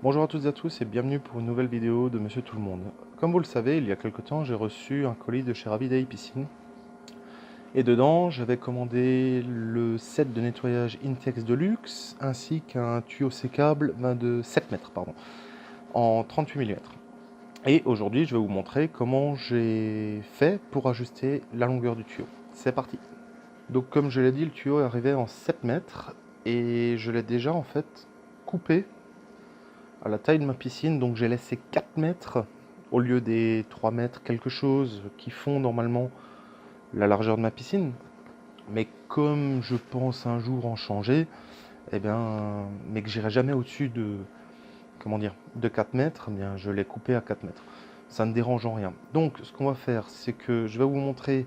Bonjour à toutes et à tous et bienvenue pour une nouvelle vidéo de Monsieur Tout le Monde. Comme vous le savez, il y a quelque temps, j'ai reçu un colis de chez Ravidae Piscine. Et dedans, j'avais commandé le set de nettoyage Intex Deluxe ainsi qu'un tuyau sécable de 7 mètres en 38 mm. Et aujourd'hui, je vais vous montrer comment j'ai fait pour ajuster la longueur du tuyau. C'est parti. Donc comme je l'ai dit, le tuyau est arrivé en 7 mètres et je l'ai déjà en fait coupé à la taille de ma piscine, donc j'ai laissé 4 mètres au lieu des 3 mètres quelque chose qui font normalement la largeur de ma piscine. Mais comme je pense un jour en changer, mais que j'irai jamais au-dessus de, de 4 mètres, je l'ai coupé à 4 mètres. Ça ne dérange en rien. Donc ce qu'on va faire, c'est que je vais vous montrer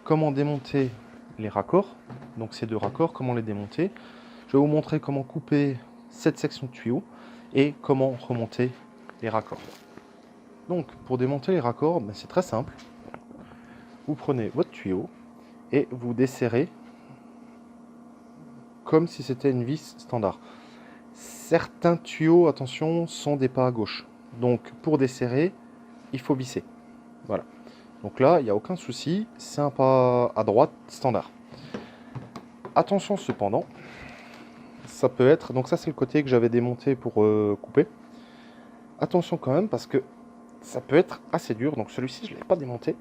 comment démonter les raccords. Donc ces deux raccords, comment les démonter. Je vais vous montrer comment couper cette section de tuyau et comment remonter les raccords. Donc pour démonter les raccords, c'est très simple. Vous prenez votre tuyau et vous desserrez comme si c'était une vis standard. Certains tuyaux, attention, sont des pas à gauche. Donc pour desserrer, il faut visser. Voilà. Donc là, il n'y a aucun souci, c'est un pas à droite standard. Attention cependant, ça peut être, donc ça c'est le côté que j'avais démonté pour couper. Attention quand même parce que ça peut être assez dur, donc celui-ci je ne l'ai pas démonté.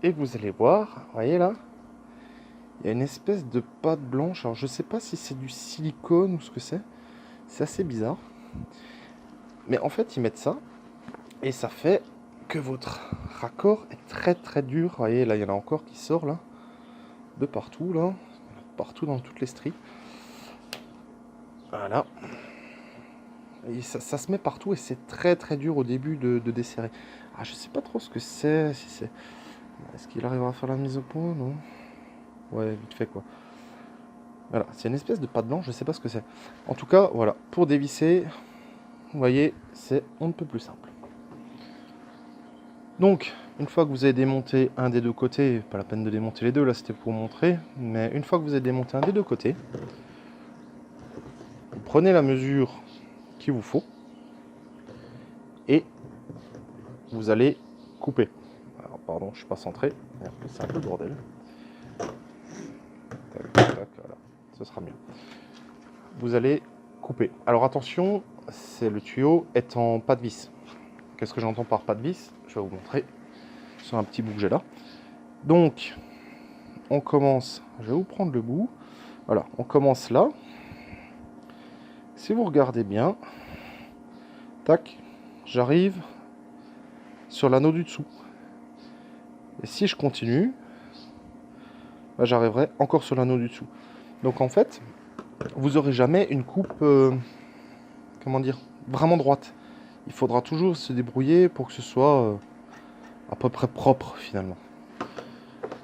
Et vous allez voir, voyez là, il y a une espèce de pâte blanche. Alors je ne sais pas si c'est du silicone ou ce que c'est. C'est assez bizarre. Mais en fait ils mettent ça et ça fait que votre raccord est très très dur. Vous voyez là, il y en a encore qui sort là, de partout là, partout dans toutes les stries. Voilà. Et ça se met partout et c'est très très dur au début de desserrer. Ah, je sais pas trop ce que c'est. Si c'est... Est-ce qu'il arrivera à faire la mise au point? Non. Ouais, vite fait quoi. Voilà, c'est une espèce de pâte blanche, je sais pas ce que c'est. En tout cas, voilà, pour dévisser, vous voyez, c'est on ne peut plus simple. Donc, une fois que vous avez démonté un des deux côtés, pas la peine de démonter les deux, là c'était pour vous montrer, mais une fois que vous avez démonté un des deux côtés, vous prenez la mesure qu'il vous faut et vous allez couper. Alors, pardon, je suis pas centré, c'est un peu le bordel. Tac, tac, voilà, ce sera mieux. Vous allez couper. Alors attention, c'est le tuyau est en pas de vis. Qu'est-ce que j'entends par pas de vis? Je vais vous montrer sur un petit bout que j'ai là. Donc, on commence, je vais vous prendre le bout. Voilà, on commence là. Si vous regardez bien, tac, j'arrive sur l'anneau du dessous. Et si je continue, j'arriverai encore sur l'anneau du dessous. Donc en fait, vous n'aurez jamais une coupe, vraiment droite. Il faudra toujours se débrouiller pour que ce soit à peu près propre finalement.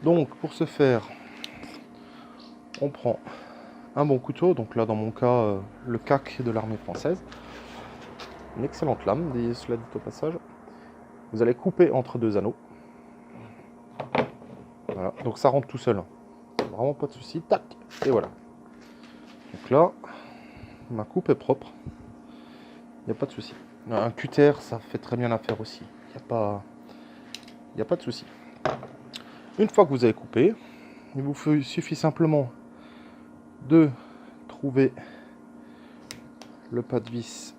Donc pour ce faire, on prend un bon couteau, donc là dans mon cas le CAC de l'armée française, une excellente lame, cela dit au passage. Vous allez couper entre deux anneaux. Voilà, donc ça rentre tout seul, vraiment pas de souci, tac, et voilà. Donc là, ma coupe est propre, il n'y a pas de souci. Un cutter, ça fait très bien l'affaire aussi, il n'y a pas de souci. Une fois que vous avez coupé, il vous suffit simplement de trouver le pas de vis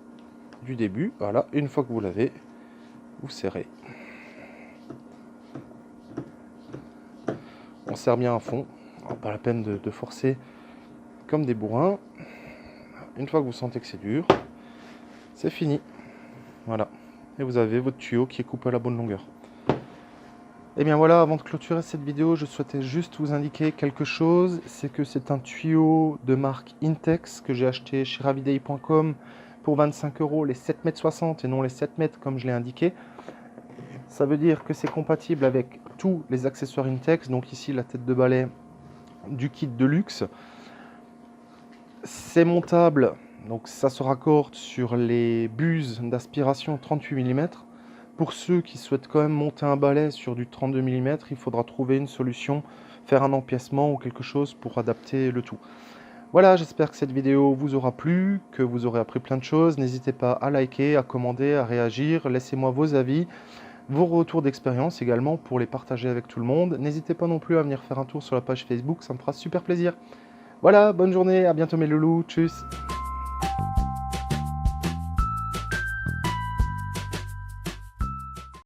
du début. Voilà, une fois que vous l'avez, vous serrez. On serre bien à fond, alors, pas la peine de forcer comme des bourrins. Une fois que vous sentez que c'est dur, c'est fini. Voilà, et vous avez votre tuyau qui est coupé à la bonne longueur. Et bien voilà, avant de clôturer cette vidéo, je souhaitais juste vous indiquer quelque chose. C'est que c'est un tuyau de marque Intex que j'ai acheté chez ravidae.com pour 25 €, les 7,60 m et non les 7 mètres comme je l'ai indiqué. Ça veut dire que c'est compatible avec tous les accessoires Intex. Donc ici la tête de balai du kit de luxe. C'est montable, donc ça se raccorde sur les buses d'aspiration 38 mm. Pour ceux qui souhaitent quand même monter un balai sur du 32 mm, il faudra trouver une solution, faire un empiècement ou quelque chose pour adapter le tout. Voilà, j'espère que cette vidéo vous aura plu, que vous aurez appris plein de choses. N'hésitez pas à liker, à commander, à réagir. Laissez-moi vos avis, vos retours d'expérience également pour les partager avec tout le monde. N'hésitez pas non plus à venir faire un tour sur la page Facebook, ça me fera super plaisir. Voilà, bonne journée, à bientôt mes loulous, tchuss.